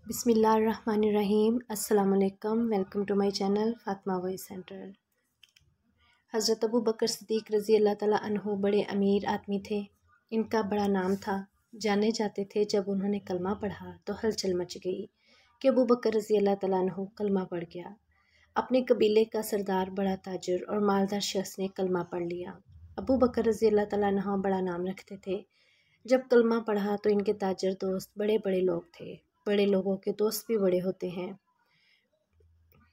बिस्मिल्लाहिर्रहमानिर्रहीम। अस्सलाम वालेकुम। Welcome to my channel Fatima voice centre. हज़रत अबू बकर सिद्दीक़ रज़ी अल्लाह ताला अन्हो बड़े अमीर आदमी थे। इनका बड़ा नाम था, जाने जाते थे। जब उन्होंने कलमा पढ़ा तो हलचल मच गई कि अबू बकर रज़ी अल्लाह ताला अन्हो कलमा पढ़ गया। अपने कबीले का सरदार, बड़ा ताजर और मालदार शख्स ने कलमा पढ़ लिया। अबू बकर रज़ी अल्लाह ताला अन्हो बड़ा नाम रखते थे। जब कलमा पढ़ा तो इनके ताजर दोस्त बड़े बड़े लोग थे। बड़े लोगों के दोस्त भी बड़े होते हैं।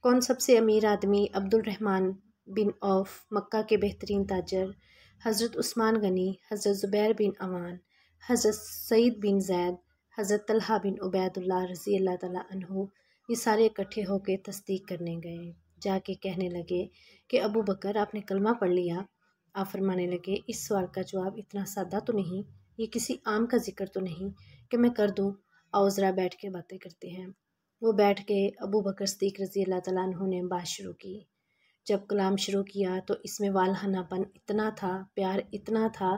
कौन सबसे अमीर आदमी? अब्दुल रहमान बिन औफ, मक्का के बेहतरीन ताजर, हज़रत उस्मान गनी, हज़रत ज़ुबैर बिन अवान, हज़रत सईद बिन ज़ैद, हज़रत तलहा बिन उबैदुल्लाह रज़ी अल्लाह ताला अन्हु, ये सारे इकट्ठे होकर तस्दीक करने गए। जाके कहने लगे कि अबू बकर, आपने कलमा पढ़ लिया। आप फरमाने लगे, इस सवाल का जवाब इतना सादा तो नहीं, ये किसी आम का जिक्र तो नहीं कि मैं कर दूँ। आओ ज़रा बैठ के बातें करते हैं। वो बैठ के अबू बकर सिद्दीक़ रज़ी अल्लाह ताला अन्हु ने बात शुरू की। जब कलाम शुरू किया तो इसमें वालहनापन इतना था, प्यार इतना था।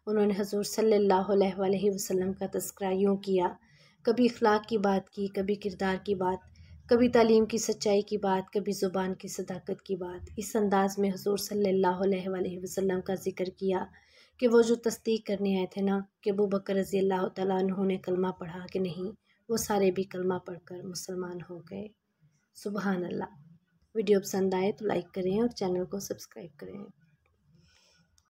उन्होंने हजूर सल्लल्लाहु अलैहि वसल्लम का तज़किरा यूँ किया, कभी अखलाक की बात की, कभी किरदार की बात, कभी तालीम की सच्चाई की बात, कभी ज़ुबान की सदाकत की बात। इस अंदाज़ में हजूर सल्लल्लाहु अलैहि वसल्लम का ज़िक्र किया कि वो जो तस्दीक करने आए थे ना कि अबू बकर रज़ी अल्लाह ताला अन्हु ने कलमा पढ़ा कि नहीं, वो सारे भी कलमा पढ़कर मुसलमान हो गए। सुबहान अल्लाह। वीडियो पसंद आए तो लाइक करें और चैनल को सब्सक्राइब करें।